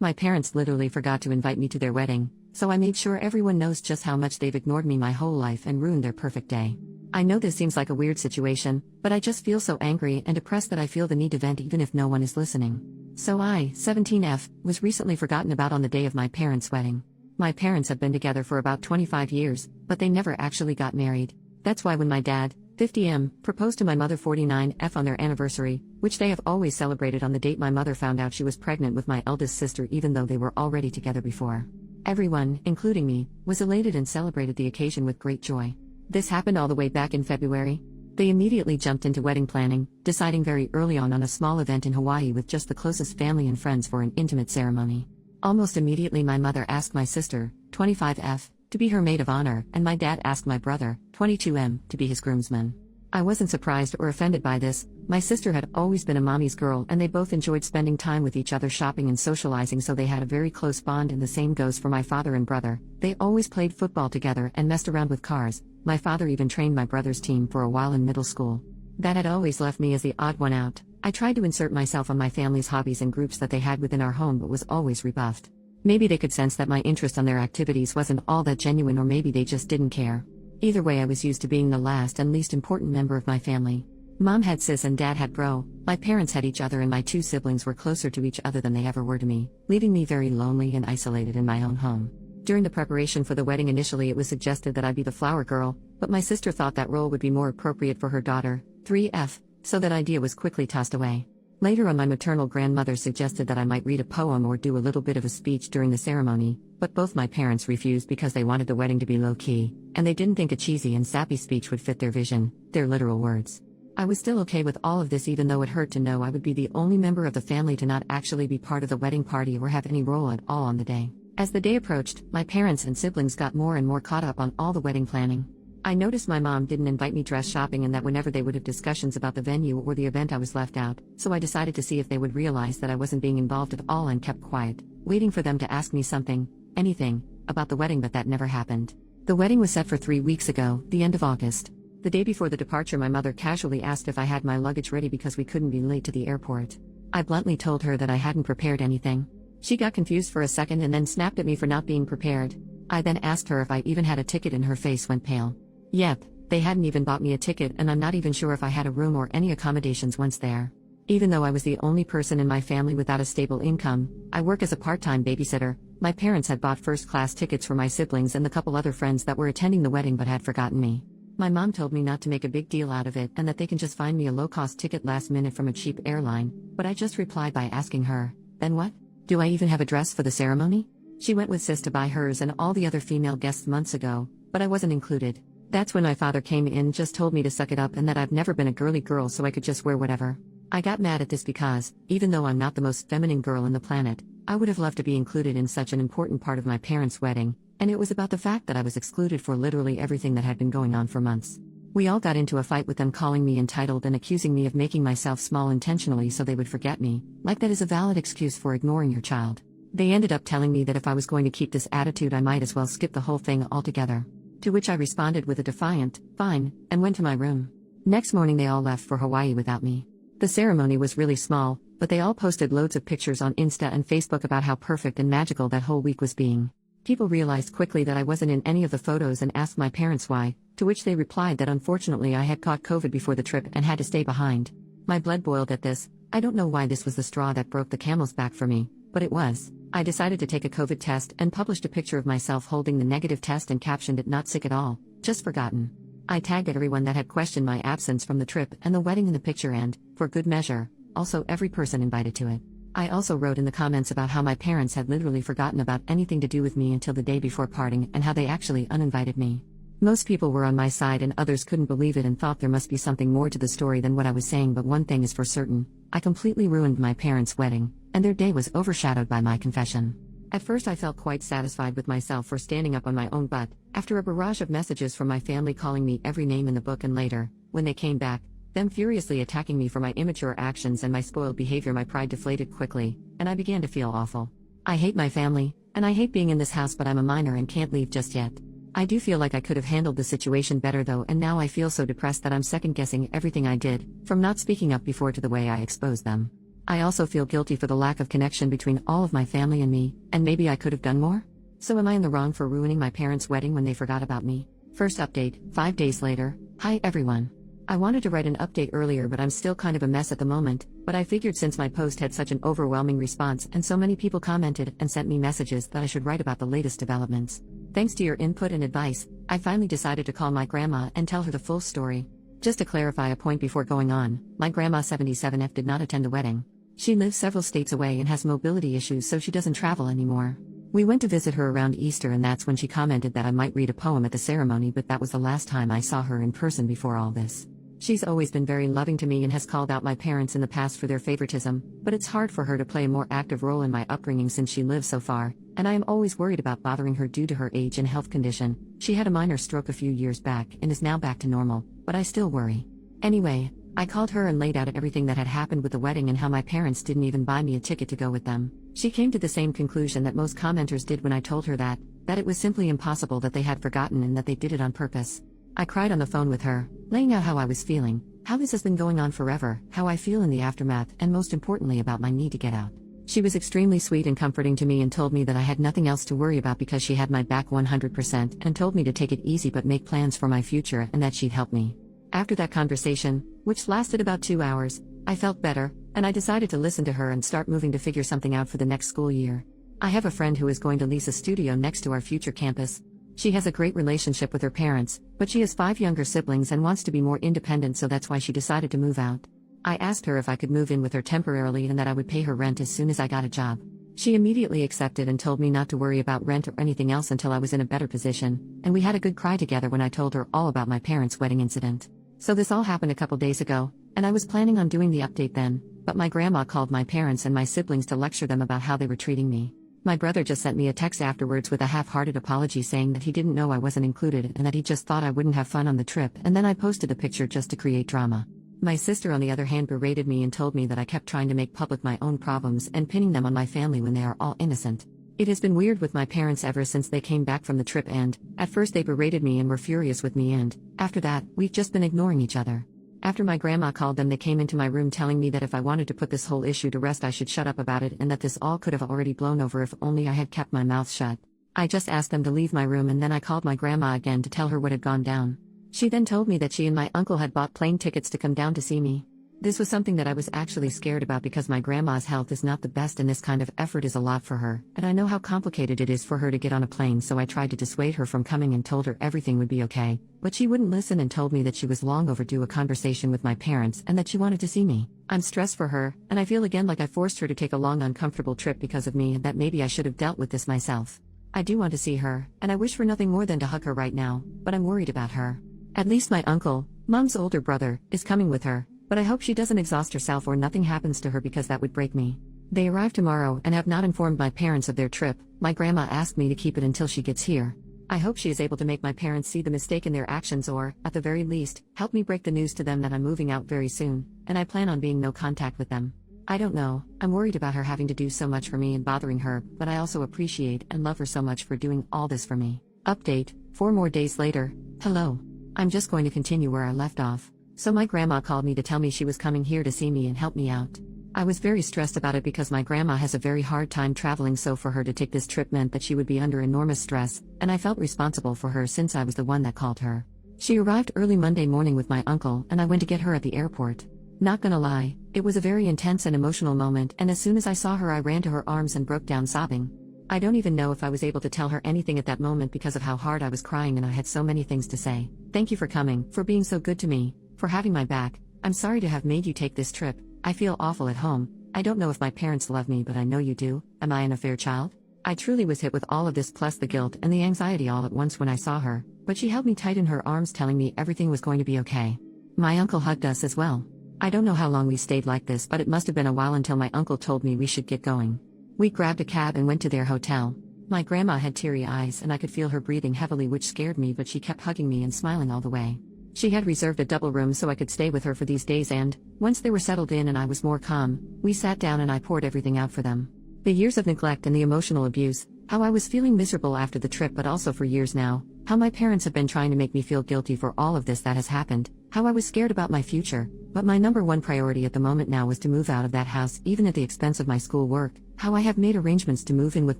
My parents literally forgot to invite me to their wedding, so I made sure everyone knows just how much they've ignored me my whole life and ruined their perfect day. I know this seems like a weird situation, but I just feel so angry and depressed that I feel the need to vent even if no one is listening. So I, 17F, was recently forgotten about on the day of my parents' wedding. My parents have been together for about 25 years, but they never actually got married. That's why when my dad, 50M, proposed to my mother 49F on their anniversary, which they have always celebrated on the date my mother found out she was pregnant with my eldest sister even though they were already together before. Everyone, including me, was elated and celebrated the occasion with great joy. This happened all the way back in February. They immediately jumped into wedding planning, deciding very early on a small event in Hawaii with just the closest family and friends for an intimate ceremony. Almost immediately my mother asked my sister, 25F, to be her maid of honor, and my dad asked my brother, 22M, to be his groomsman. I wasn't surprised or offended by this. My sister had always been a mommy's girl and they both enjoyed spending time with each other shopping and socializing, so they had a very close bond, and the same goes for my father and brother. They always played football together and messed around with cars. My father even trained my brother's team for a while in middle school. That had always left me as the odd one out. I tried to insert myself on my family's hobbies and groups that they had within our home but was always rebuffed. Maybe they could sense that my interest on their activities wasn't all that genuine, or maybe they just didn't care. Either way, I was used to being the last and least important member of my family. Mom had sis and dad had bro, my parents had each other, and my two siblings were closer to each other than they ever were to me, leaving me very lonely and isolated in my own home. During the preparation for the wedding, initially it was suggested that I be the flower girl, but my sister thought that role would be more appropriate for her daughter, 3F, so that idea was quickly tossed away. Later on, my maternal grandmother suggested that I might read a poem or do a little bit of a speech during the ceremony, but both my parents refused because they wanted the wedding to be low-key, and they didn't think a cheesy and sappy speech would fit their vision, their literal words. I was still okay with all of this, even though it hurt to know I would be the only member of the family to not actually be part of the wedding party or have any role at all on the day. As the day approached, my parents and siblings got more and more caught up on all the wedding planning. I noticed my mom didn't invite me dress shopping, and that whenever they would have discussions about the venue or the event I was left out, so I decided to see if they would realize that I wasn't being involved at all and kept quiet, waiting for them to ask me something, anything, about the wedding, but that never happened. The wedding was set for 3 weeks ago, the end of August. The day before the departure, my mother casually asked if I had my luggage ready because we couldn't be late to the airport. I bluntly told her that I hadn't prepared anything. She got confused for a second and then snapped at me for not being prepared. I then asked her if I even had a ticket, and her face went pale. Yep, they hadn't even bought me a ticket, and I'm not even sure if I had a room or any accommodations once there. Even though I was the only person in my family without a stable income, I work as a part-time babysitter. My parents had bought first-class tickets for my siblings and the couple other friends that were attending the wedding but had forgotten me. My mom told me not to make a big deal out of it and that they can just find me a low-cost ticket last minute from a cheap airline, but I just replied by asking her, "Then what? Do I even have a dress for the ceremony?" She went with sis to buy hers and all the other female guests months ago, but I wasn't included. That's when my father came in, just told me to suck it up and that I've never been a girly girl so I could just wear whatever. I got mad at this because, even though I'm not the most feminine girl on the planet, I would have loved to be included in such an important part of my parents' wedding, and it was about the fact that I was excluded for literally everything that had been going on for months. We all got into a fight with them calling me entitled and accusing me of making myself small intentionally so they would forget me, like that is a valid excuse for ignoring your child. They ended up telling me that if I was going to keep this attitude I might as well skip the whole thing altogether. To which I responded with a defiant, "Fine," and went to my room. Next morning they all left for Hawaii without me. The ceremony was really small, but they all posted loads of pictures on Insta and Facebook about how perfect and magical that whole week was being. People realized quickly that I wasn't in any of the photos and asked my parents why, to which they replied that unfortunately I had caught COVID before the trip and had to stay behind. My blood boiled at this. I don't know why this was the straw that broke the camel's back for me, but it was. I decided to take a COVID test and published a picture of myself holding the negative test and captioned it, "Not sick at all, just forgotten." I tagged everyone that had questioned my absence from the trip and the wedding in the picture and, for good measure, also every person invited to it. I also wrote in the comments about how my parents had literally forgotten about anything to do with me until the day before parting and how they actually uninvited me. Most people were on my side and others couldn't believe it and thought there must be something more to the story than what I was saying, but one thing is for certain, I completely ruined my parents' wedding, and their day was overshadowed by my confession. At first I felt quite satisfied with myself for standing up on my own butt, after a barrage of messages from my family calling me every name in the book, and later, when they came back, them furiously attacking me for my immature actions and my spoiled behavior, my pride deflated quickly, and I began to feel awful. I hate my family, and I hate being in this house, but I'm a minor and can't leave just yet. I do feel like I could have handled the situation better though, and now I feel so depressed that I'm second-guessing everything I did, from not speaking up before to the way I exposed them. I also feel guilty for the lack of connection between all of my family and me, and maybe I could have done more? So am I in the wrong for ruining my parents' wedding when they forgot about me? First update, 5 days later. Hi everyone. I wanted to write an update earlier, but I'm still kind of a mess at the moment, but I figured since my post had such an overwhelming response and so many people commented and sent me messages that I should write about the latest developments. Thanks to your input and advice, I finally decided to call my grandma and tell her the full story. Just to clarify a point before going on, my grandma 77F did not attend the wedding. She lives several states away and has mobility issues, so she doesn't travel anymore. We went to visit her around Easter, and that's when she commented that I might read a poem at the ceremony, but that was the last time I saw her in person before all this. She's always been very loving to me and has called out my parents in the past for their favoritism, but it's hard for her to play a more active role in my upbringing since she lives so far, and I am always worried about bothering her due to her age and health condition. She had a minor stroke a few years back and is now back to normal, but I still worry. Anyway, I called her and laid out everything that had happened with the wedding and how my parents didn't even buy me a ticket to go with them. She came to the same conclusion that most commenters did when I told her that it was simply impossible, that they had forgotten and that they did it on purpose. I cried on the phone with her, laying out how I was feeling, how this has been going on forever, how I feel in the aftermath, and most importantly about my need to get out. She was extremely sweet and comforting to me and told me that I had nothing else to worry about because she had my back 100%, and told me to take it easy but make plans for my future and that she'd help me. After that conversation, which lasted about 2 hours, I felt better, and I decided to listen to her and start moving to figure something out for the next school year. I have a friend who is going to lease a studio next to our future campus. She has a great relationship with her parents, but she has 5 younger siblings and wants to be more independent, so that's why she decided to move out. I asked her if I could move in with her temporarily and that I would pay her rent as soon as I got a job. She immediately accepted and told me not to worry about rent or anything else until I was in a better position, and we had a good cry together when I told her all about my parents' wedding incident. So this all happened a couple days ago, and I was planning on doing the update then, but my grandma called my parents and my siblings to lecture them about how they were treating me. My brother just sent me a text afterwards with a half-hearted apology saying that he didn't know I wasn't included and that he just thought I wouldn't have fun on the trip, and then I posted a picture just to create drama. My sister on the other hand berated me and told me that I kept trying to make public my own problems and pinning them on my family when they are all innocent. It has been weird with my parents ever since they came back from the trip, and at first they berated me and were furious with me, and after that, we've just been ignoring each other. After my grandma called them, they came into my room telling me that if I wanted to put this whole issue to rest I should shut up about it and that this all could have already blown over if only I had kept my mouth shut. I just asked them to leave my room, and then I called my grandma again to tell her what had gone down. She then told me that she and my uncle had bought plane tickets to come down to see me. This was something that I was actually scared about because my grandma's health is not the best and this kind of effort is a lot for her, and I know how complicated it is for her to get on a plane, so I tried to dissuade her from coming and told her everything would be okay, but she wouldn't listen and told me that she was long overdue a conversation with my parents and that she wanted to see me. I'm stressed for her, and I feel again like I forced her to take a long uncomfortable trip because of me and that maybe I should have dealt with this myself. I do want to see her, and I wish for nothing more than to hug her right now, but I'm worried about her. At least my uncle, Mom's older brother, is coming with her, but I hope she doesn't exhaust herself or nothing happens to her because that would break me. They arrive tomorrow and have not informed my parents of their trip. My grandma asked me to keep it until she gets here. I hope she is able to make my parents see the mistake in their actions or, at the very least, help me break the news to them that I'm moving out very soon, and I plan on being no contact with them. I don't know, I'm worried about her having to do so much for me and bothering her, but I also appreciate and love her so much for doing all this for me. Update, 4 more days later. Hello. I'm just going to continue where I left off. So my grandma called me to tell me she was coming here to see me and help me out. I was very stressed about it because my grandma has a very hard time traveling, so for her to take this trip meant that she would be under enormous stress, and I felt responsible for her since I was the one that called her. She arrived early Monday morning with my uncle and I went to get her at the airport. Not gonna lie, it was a very intense and emotional moment, and as soon as I saw her I ran to her arms and broke down sobbing. I don't even know if I was able to tell her anything at that moment because of how hard I was crying and I had so many things to say. Thank you for coming, for being so good to me, for having my back. I'm sorry to have made you take this trip. I feel awful at home. I don't know if my parents love me, but I know you do. Am I an affair child? I truly was hit with all of this plus the guilt and the anxiety all at once when I saw her, but she held me tight in her arms telling me everything was going to be okay. My uncle hugged us as well. I don't know how long we stayed like this, but it must have been a while until my uncle told me we should get going. We grabbed a cab and went to their hotel. My grandma had teary eyes and I could feel her breathing heavily, which scared me, but she kept hugging me and smiling all the way. She had reserved a double room so I could stay with her for these days, and once they were settled in and I was more calm, we sat down and I poured everything out for them. The years of neglect and the emotional abuse, how I was feeling miserable after the trip, but also for years now, how my parents have been trying to make me feel guilty for all of this that has happened, how I was scared about my future, but my number one priority at the moment now was to move out of that house even at the expense of my school work, how I have made arrangements to move in with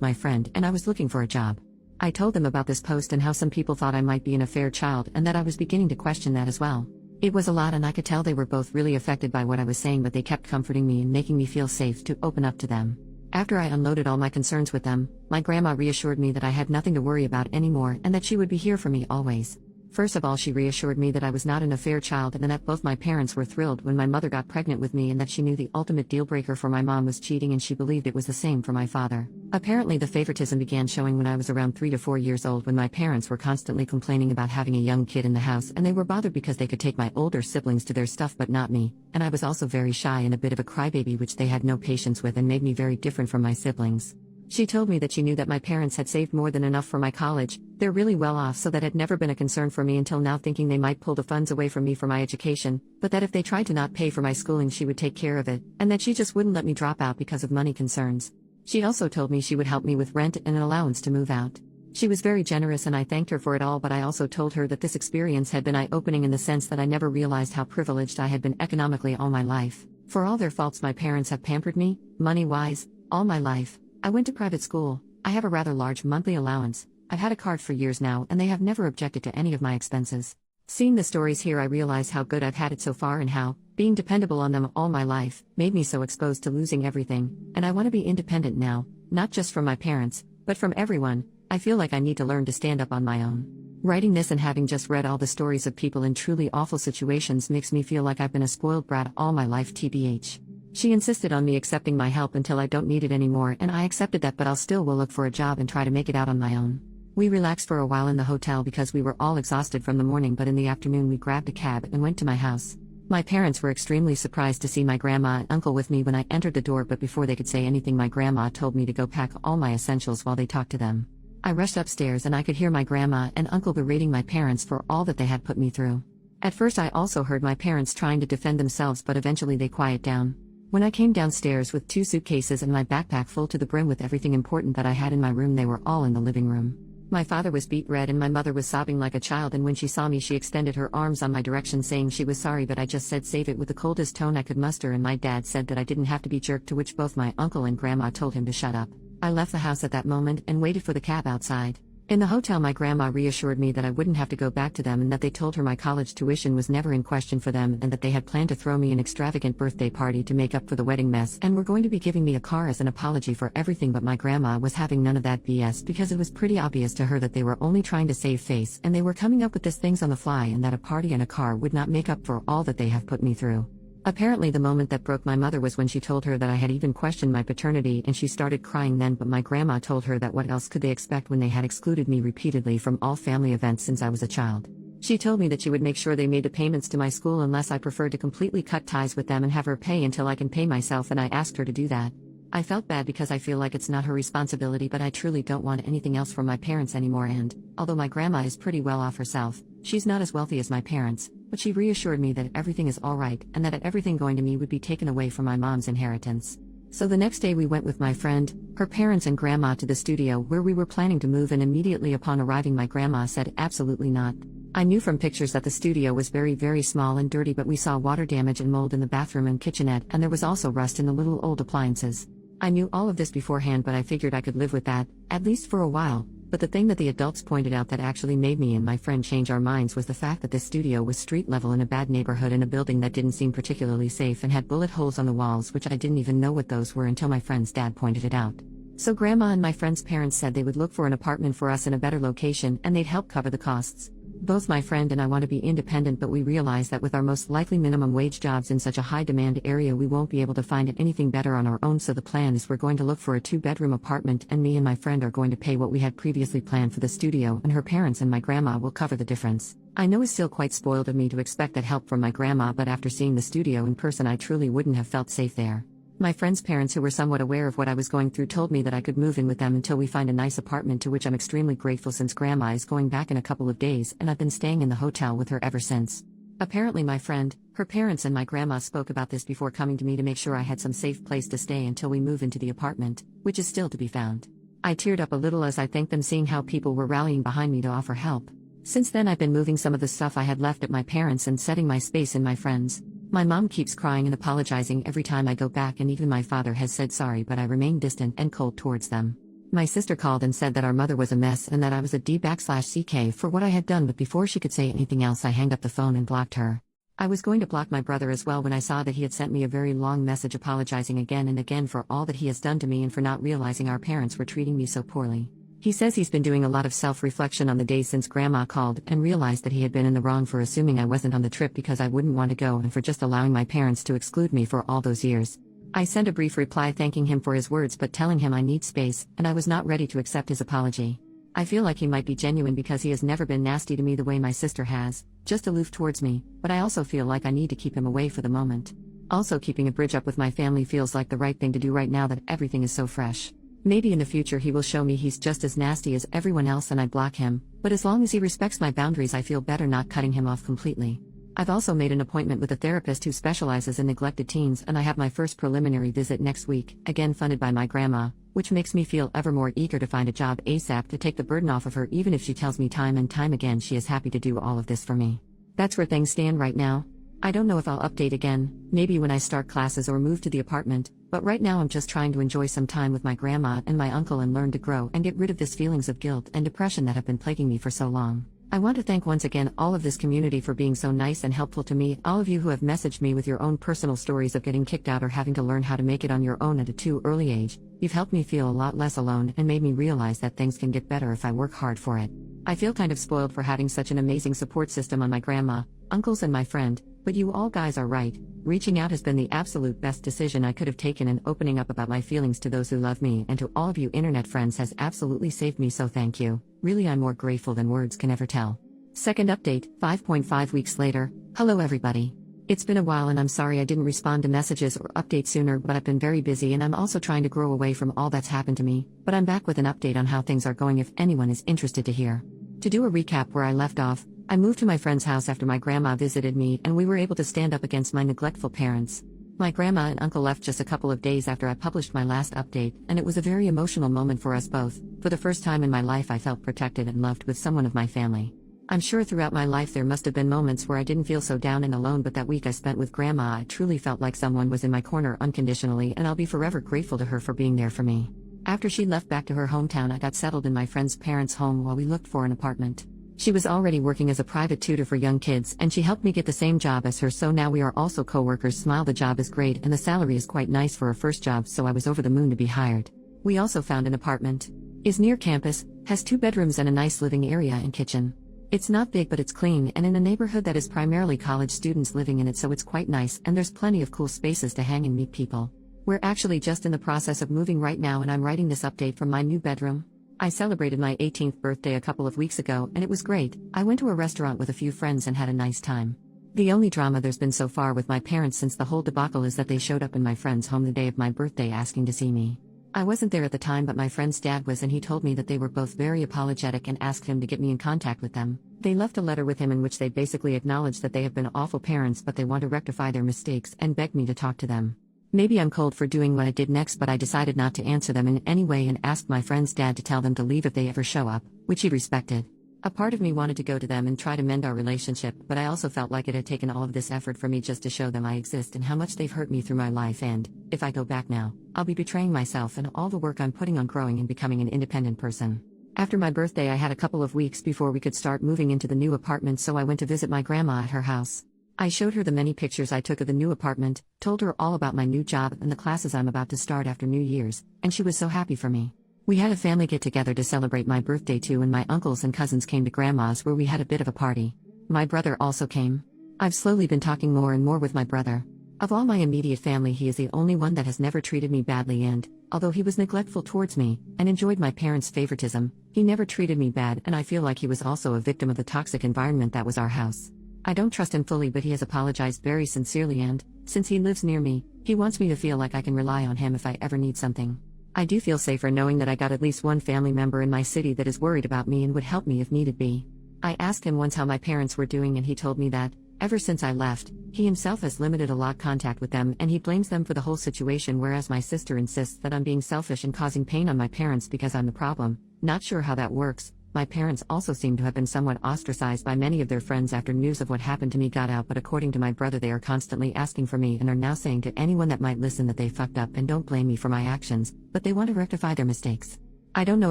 my friend and I was looking for a job. I told them about this post and how some people thought I might be an affair child and that I was beginning to question that as well. It was a lot and I could tell they were both really affected by what I was saying, but they kept comforting me and making me feel safe to open up to them. After I unloaded all my concerns with them, my grandma reassured me that I had nothing to worry about anymore and that she would be here for me always. First of all, she reassured me that I was not an affair child and that both my parents were thrilled when my mother got pregnant with me and that she knew the ultimate deal breaker for my mom was cheating and she believed it was the same for my father. Apparently the favoritism began showing when I was around 3 to 4 years old when my parents were constantly complaining about having a young kid in the house and they were bothered because they could take my older siblings to their stuff but not me, and I was also very shy and a bit of a crybaby which they had no patience with and made me very different from my siblings. She told me that she knew that my parents had saved more than enough for my college, they're really well off, so that had never been a concern for me until now, thinking they might pull the funds away from me for my education, but that if they tried to not pay for my schooling she would take care of it, and that she just wouldn't let me drop out because of money concerns. She also told me she would help me with rent and an allowance to move out. She was very generous and I thanked her for it all, but I also told her that this experience had been eye-opening in the sense that I never realized how privileged I had been economically all my life. For all their faults, my parents have pampered me, money-wise, all my life. I went to private school, I have a rather large monthly allowance, I've had a card for years now and they have never objected to any of my expenses. Seeing the stories here I realize how good I've had it so far and how, being dependable on them all my life, made me so exposed to losing everything, and I want to be independent now, not just from my parents, but from everyone. I feel like I need to learn to stand up on my own. Writing this and having just read all the stories of people in truly awful situations makes me feel like I've been a spoiled brat all my life, TBH. She insisted on me accepting my help until I don't need it anymore and I accepted that, but I'll still will look for a job and try to make it out on my own. We relaxed for a while in the hotel because we were all exhausted from the morning, but in the afternoon we grabbed a cab and went to my house. My parents were extremely surprised to see my grandma and uncle with me when I entered the door, but before they could say anything my grandma told me to go pack all my essentials while they talked to them. I rushed upstairs and I could hear my grandma and uncle berating my parents for all that they had put me through. At first I also heard my parents trying to defend themselves, but eventually they quieted down. When I came downstairs with 2 suitcases and my backpack full to the brim with everything important that I had in my room, they were all in the living room. My father was beet red and my mother was sobbing like a child, and when she saw me she extended her arms on my direction saying she was sorry, but I just said save it with the coldest tone I could muster, and my dad said that I didn't have to be jerked, to which both my uncle and grandma told him to shut up. I left the house at that moment and waited for the cab outside. In the hotel my grandma reassured me that I wouldn't have to go back to them and that they told her my college tuition was never in question for them and that they had planned to throw me an extravagant birthday party to make up for the wedding mess and were going to be giving me a car as an apology for everything, but my grandma was having none of that BS because it was pretty obvious to her that they were only trying to save face and they were coming up with these things on the fly and that a party and a car would not make up for all that they have put me through. Apparently the moment that broke my mother was when she told her that I had even questioned my paternity, and she started crying then, but my grandma told her that what else could they expect when they had excluded me repeatedly from all family events since I was a child. She told me that she would make sure they made the payments to my school unless I preferred to completely cut ties with them and have her pay until I can pay myself, and I asked her to do that. I felt bad because I feel like it's not her responsibility, but I truly don't want anything else from my parents anymore, and, although my grandma is pretty well off herself, she's not as wealthy as my parents, but she reassured me that everything is alright and that everything going to me would be taken away from my mom's inheritance. So the next day we went with my friend, her parents and grandma to the studio where we were planning to move, and immediately upon arriving my grandma said absolutely not. I knew from pictures that the studio was very small and dirty, but we saw water damage and mold in the bathroom and kitchenette, and there was also rust in the little old appliances. I knew all of this beforehand, but I figured I could live with that, at least for a while. But the thing that the adults pointed out that actually made me and my friend change our minds was the fact that this studio was street level in a bad neighborhood in a building that didn't seem particularly safe and had bullet holes on the walls, which I didn't even know what those were until my friend's dad pointed it out. So grandma and my friend's parents said they would look for an apartment for us in a better location and they'd help cover the costs. Both my friend and I want to be independent, but we realize that with our most likely minimum wage jobs in such a high demand area we won't be able to find anything better on our own, so the plan is we're going to look for a 2-bedroom apartment, and me and my friend are going to pay what we had previously planned for the studio, and her parents and my grandma will cover the difference. I know it's still quite spoiled of me to expect that help from my grandma, but after seeing the studio in person I truly wouldn't have felt safe there. My friend's parents, who were somewhat aware of what I was going through, told me that I could move in with them until we find a nice apartment, to which I'm extremely grateful since grandma is going back in a couple of days and I've been staying in the hotel with her ever since. Apparently my friend, her parents and my grandma spoke about this before coming to me to make sure I had some safe place to stay until we move into the apartment, which is still to be found. I teared up a little as I thanked them, seeing how people were rallying behind me to offer help. Since then, I've been moving some of the stuff I had left at my parents' and setting my space in my friends. My mom keeps crying and apologizing every time I go back, and even my father has said sorry, but I remain distant and cold towards them. My sister called and said that our mother was a mess and that I was a D/CK for what I had done, but before she could say anything else, I hanged up the phone and blocked her. I was going to block my brother as well when I saw that he had sent me a very long message apologizing again and again for all that he has done to me and for not realizing our parents were treating me so poorly. He says he's been doing a lot of self-reflection on the days since Grandma called and realized that he had been in the wrong for assuming I wasn't on the trip because I wouldn't want to go and for just allowing my parents to exclude me for all those years. I sent a brief reply thanking him for his words but telling him I need space, and I was not ready to accept his apology. I feel like he might be genuine because he has never been nasty to me the way my sister has, just aloof towards me, but I also feel like I need to keep him away for the moment. Also, keeping a bridge up with my family feels like the right thing to do right now that everything is so fresh. Maybe in the future he will show me he's just as nasty as everyone else and I block him, but as long as he respects my boundaries I feel better not cutting him off completely. I've also made an appointment with a therapist who specializes in neglected teens, and I have my first preliminary visit next week, again funded by my grandma, which makes me feel ever more eager to find a job ASAP to take the burden off of her, even if she tells me time and time again she is happy to do all of this for me. That's where things stand right now. I don't know if I'll update again, maybe when I start classes or move to the apartment, but right now I'm just trying to enjoy some time with my grandma and my uncle and learn to grow and get rid of these feelings of guilt and depression that have been plaguing me for so long. I want to thank once again all of this community for being so nice and helpful to me, all of you who have messaged me with your own personal stories of getting kicked out or having to learn how to make it on your own at a too early age. You've helped me feel a lot less alone and made me realize that things can get better if I work hard for it. I feel kind of spoiled for having such an amazing support system on my grandma, uncles and my friend, but you all guys are right. Reaching out has been the absolute best decision I could have taken, and opening up about my feelings to those who love me and to all of you internet friends has absolutely saved me, so thank you. Really, I'm more grateful than words can ever tell. Second update, 5.5 weeks later. Hello everybody. It's been a while and I'm sorry I didn't respond to messages or updates sooner, but I've been very busy and I'm also trying to grow away from all that's happened to me, but I'm back with an update on how things are going if anyone is interested to hear. To do a recap where I left off, I moved to my friend's house after my grandma visited me and we were able to stand up against my neglectful parents. My grandma and uncle left just a couple of days after I published my last update, and it was a very emotional moment for us both. For the first time in my life I felt protected and loved with someone of my family. I'm sure throughout my life there must have been moments where I didn't feel so down and alone, but that week I spent with Grandma I truly felt like someone was in my corner unconditionally, and I'll be forever grateful to her for being there for me. After she left back to her hometown, I got settled in my friend's parents' home while we looked for an apartment. She was already working as a private tutor for young kids, and she helped me get the same job as her, so now we are also co-workers. Smile, the job is great and the salary is quite nice for a first job, so I was over the moon to be hired. We also found an apartment. Is near campus, has 2 bedrooms and a nice living area and kitchen. It's not big but it's clean and in a neighborhood that is primarily college students living in it, so it's quite nice and there's plenty of cool spaces to hang and meet people. We're actually just in the process of moving right now and I'm writing this update from my new bedroom. I celebrated my 18th birthday a couple of weeks ago and it was great. I went to a restaurant with a few friends and had a nice time. The only drama there's been so far with my parents since the whole debacle is that they showed up in my friend's home the day of my birthday asking to see me. I wasn't there at the time, but my friend's dad was, and he told me that they were both very apologetic and asked him to get me in contact with them. They left a letter with him in which they basically acknowledged that they have been awful parents but they want to rectify their mistakes and begged me to talk to them. Maybe I'm cold for doing what I did next, but I decided not to answer them in any way and asked my friend's dad to tell them to leave if they ever show up, which he respected. A part of me wanted to go to them and try to mend our relationship, but I also felt like it had taken all of this effort for me just to show them I exist and how much they've hurt me through my life, and, if I go back now, I'll be betraying myself and all the work I'm putting on growing and becoming an independent person. After my birthday I had a couple of weeks before we could start moving into the new apartment, so I went to visit my grandma at her house. I showed her the many pictures I took of the new apartment, told her all about my new job and the classes I'm about to start after New Year's, and she was so happy for me. We had a family get-together to celebrate my birthday too, and my uncles and cousins came to Grandma's where we had a bit of a party. My brother also came. I've slowly been talking more and more with my brother. Of all my immediate family he is the only one that has never treated me badly, and, although he was neglectful towards me, and enjoyed my parents' favoritism, he never treated me bad, and I feel like he was also a victim of the toxic environment that was our house. I don't trust him fully, but he has apologized very sincerely, and, since he lives near me, he wants me to feel like I can rely on him if I ever need something. I do feel safer knowing that I got at least one family member in my city that is worried about me and would help me if needed be. I asked him once how my parents were doing and he told me that, ever since I left, he himself has limited a lot contact with them and he blames them for the whole situation, whereas my sister insists that I'm being selfish and causing pain on my parents because I'm the problem. Not sure how that works, My parents also seem to have been somewhat ostracized by many of their friends after news of what happened to me got out, but according to my brother, they are constantly asking for me and are now saying to anyone that might listen that they fucked up and don't blame me for my actions, but they want to rectify their mistakes. I don't know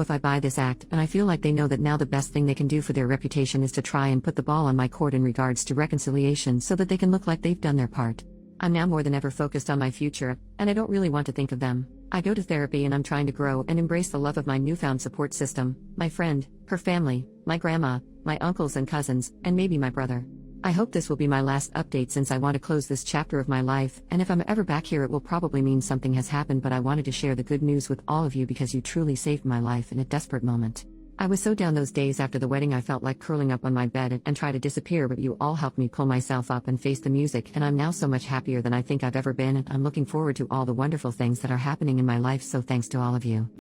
if I buy this act, and I feel like they know that now the best thing they can do for their reputation is to try and put the ball on my court in regards to reconciliation so that they can look like they've done their part. I'm now more than ever focused on my future, and I don't really want to think of them. I go to therapy and I'm trying to grow and embrace the love of my newfound support system, my friend, her family, my grandma, my uncles and cousins, and maybe my brother. I hope this will be my last update since I want to close this chapter of my life, and if I'm ever back here it will probably mean something has happened, but I wanted to share the good news with all of you because you truly saved my life in a desperate moment. I was so down those days after the wedding I felt like curling up on my bed and try to disappear, but you all helped me pull myself up and face the music, and I'm now so much happier than I think I've ever been, and I'm looking forward to all the wonderful things that are happening in my life, so thanks to all of you.